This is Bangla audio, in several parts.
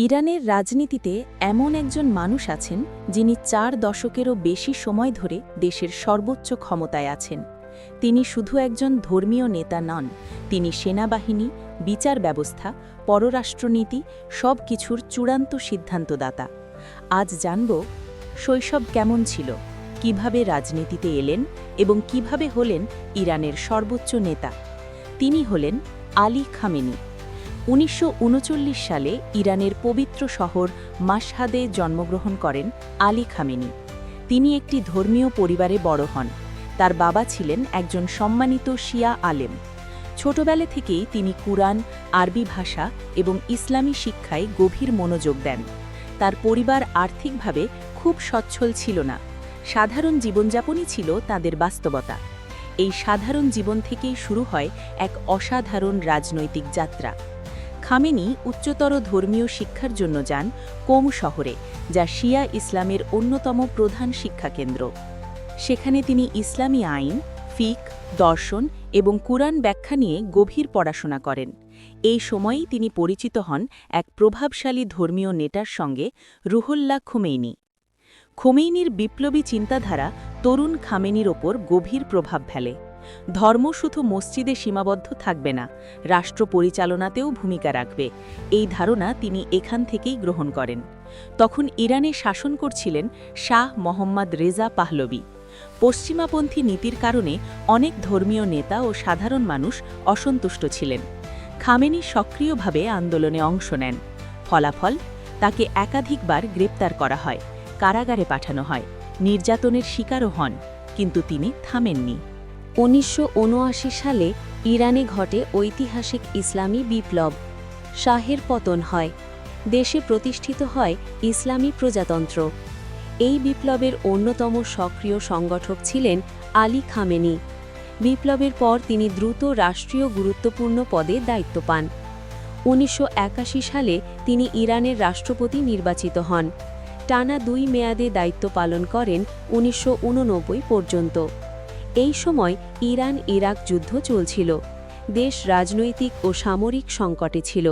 ইরানের রাজনীতিতে এমন একজন মানুষ আছেন যিনি ৪ দশকেরও বেশি সময় ধরে দেশের সর্বোচ্চ ক্ষমতায় আছেন। তিনি শুধু একজন ধর্মীয় নেতা নন, তিনি সেনাবাহিনী, বিচার ব্যবস্থা, পররাষ্ট্রনীতি সব কিছুর চূড়ান্ত সিদ্ধান্তদাতা। আজ জানব শৈশব কেমন ছিল, কিভাবে রাজনীতিতে এলেন এবং কিভাবে হলেন ইরানের সর্বোচ্চ নেতা। তিনি হলেন আলী খামেনি। ১৯৩৯ সালে ইরানের পবিত্র শহর মাশহাদে জন্মগ্রহণ করেন আলী খামেনি। তিনি একটি ধর্মীয় পরিবারে বড় হন। তার বাবা ছিলেন একজন সম্মানিত শিয়া আলেম। ছোটবেলা থেকেই তিনি কুরআন, আরবি ভাষা এবং ইসলামী শিক্ষায় গভীর মনোযোগ দেন। তার পরিবার আর্থিকভাবে খুব সচ্ছল ছিল না। সাধারণ জীবনযাপনই ছিল তাদের বাস্তবতা। এই সাধারণ জীবন থেকেই শুরু হয় এক অসাধারণ রাজনৈতিক যাত্রা। খামেনি উচ্চতর ধর্মীয় শিক্ষার জন্য যান কোম শহরে, যা শিয়া ইসলামের অন্যতম প্রধান শিক্ষাকেন্দ্র। সেখানে তিনি ইসলামী আইন, ফিক, দর্শন এবং কুরআন ব্যাখ্যা নিয়ে গভীর পড়াশোনা করেন। এই সময়েই তিনি পরিচিত হন এক প্রভাবশালী ধর্মীয় নেতার সঙ্গে, রুহুল্লাহ খোমেনি। খোমেনির বিপ্লবী চিন্তাধারা তরুণ খামেনির ওপর গভীর প্রভাব ফেলে। ধর্ম শুধু মসজিদে সীমাবদ্ধ থাকবে না, রাষ্ট্র পরিচালনাতেও ভূমিকা রাখবে, এই ধারণা তিনি এখান থেকেই গ্রহণ করেন। তখন ইরানে শাসন করছিলেন শাহ মোহাম্মদ রেজা পাহলভি। পশ্চিমাপন্থী নীতির কারণে অনেক ধর্মীয় নেতা ও সাধারণ মানুষ অসন্তুষ্ট ছিলেন। খামেনি সক্রিয়ভাবে আন্দোলনে অংশ নেন। ফলাফল, তাকে একাধিকবার গ্রেপ্তার করা হয়, কারাগারে পাঠানো হয়, নির্যাতনের শিকারও হন, কিন্তু তিনি থামেননি। ১৯৭৯ সালে ইরানে ঘটে ঐতিহাসিক ইসলামী বিপ্লব। শাহের পতন হয়, দেশে প্রতিষ্ঠিত হয় ইসলামী প্রজাতন্ত্র। এই বিপ্লবের অন্যতম সক্রিয় সংগঠক ছিলেন আলী খামেনি। বিপ্লবের পর তিনি দ্রুত রাষ্ট্রীয় গুরুত্বপূর্ণ পদে দায়িত্ব পান। ১৯৮১ সালে তিনি ইরানের রাষ্ট্রপতি নির্বাচিত হন। টানা ২ মেয়াদে দায়িত্ব পালন করেন ১৯৮৯ পর্যন্ত। এই সময় ইরান-ইরাক যুদ্ধ চলছিল। দেশ রাজনৈতিক ও সামরিক সংকটে ছিল।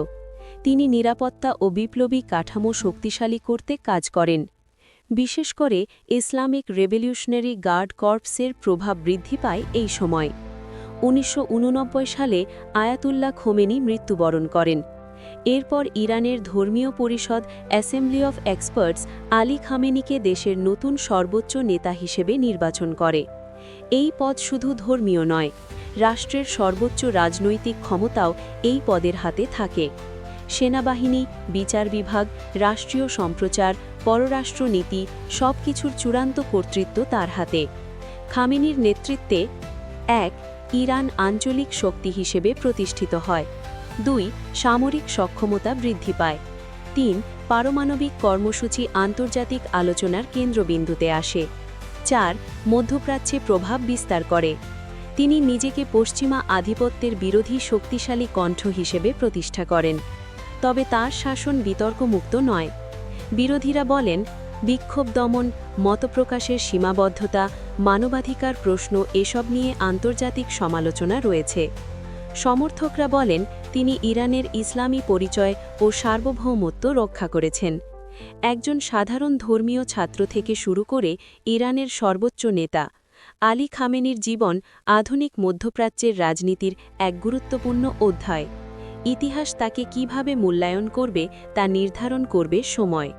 তিনি নিরাপত্তা ও বিপ্লবী কাঠামো শক্তিশালী করতে কাজ করেন। বিশেষ করে ইসলামিক রেভলিউশনারি গার্ড কর্পসের প্রভাব বৃদ্ধি পায় এই সময়। ১৯৮৯ সালে আয়াতুল্লাহ খোমেনি মৃত্যুবরণ করেন। এরপর ইরানের ধর্মীয় পরিষদ অ্যাসেম্বলি অফ এক্সপার্টস আলী খামেনিকে দেশের নতুন সর্বোচ্চ নেতা হিসেবে নির্বাচন করে। এই পদ শুধু ধর্মীয় নয়, রাষ্ট্রের সর্বোচ্চ রাজনৈতিক ক্ষমতাও এই পদের হাতে থাকে। সেনাবাহিনী, বিচার বিভাগ, রাষ্ট্রীয় সম্প্রচার, পররাষ্ট্রনীতি সবকিছুর চূড়ান্ত কর্তৃত্ব তার হাতে। খামেনির নেতৃত্বে ১. ইরান আঞ্চলিক শক্তি হিসেবে প্রতিষ্ঠিত হয়। ২. সামরিক সক্ষমতা বৃদ্ধি পায়। ৩. পারমাণবিক কর্মসূচি আন্তর্জাতিক আলোচনার কেন্দ্রবিন্দুতে আসে। ৪. মধ্যপ্রাচ্যে প্রভাব বিস্তার করে। তিনি নিজেকে পশ্চিমা আধিপত্যের বিরোধী শক্তিশালী কণ্ঠ হিসেবে প্রতিষ্ঠা করেন। তবে তার শাসন বিতর্কমুক্ত নয়। বিরোধীরা বলেন, বিক্ষোভ দমন, মতপ্রকাশের সীমাবদ্ধতা, মানবাধিকার প্রশ্ন এসব নিয়ে আন্তর্জাতিক সমালোচনা রয়েছে। সমর্থকরা বলেন, তিনি ইরানের ইসলামী পরিচয় ও সার্বভৌমত্ব রক্ষা করেছেন। একজন সাধারণ ধর্মীয় ছাত্র থেকে শুরু করে ইরানের সর্বোচ্চ নেতা, আলী খামেনির জীবন আধুনিক মধ্যপ্রাচ্যের রাজনীতির এক গুরুত্বপূর্ণ অধ্যায়। ইতিহাস তাকে কিভাবে মূল্যায়ন করবে তা নির্ধারণ করবে সময়।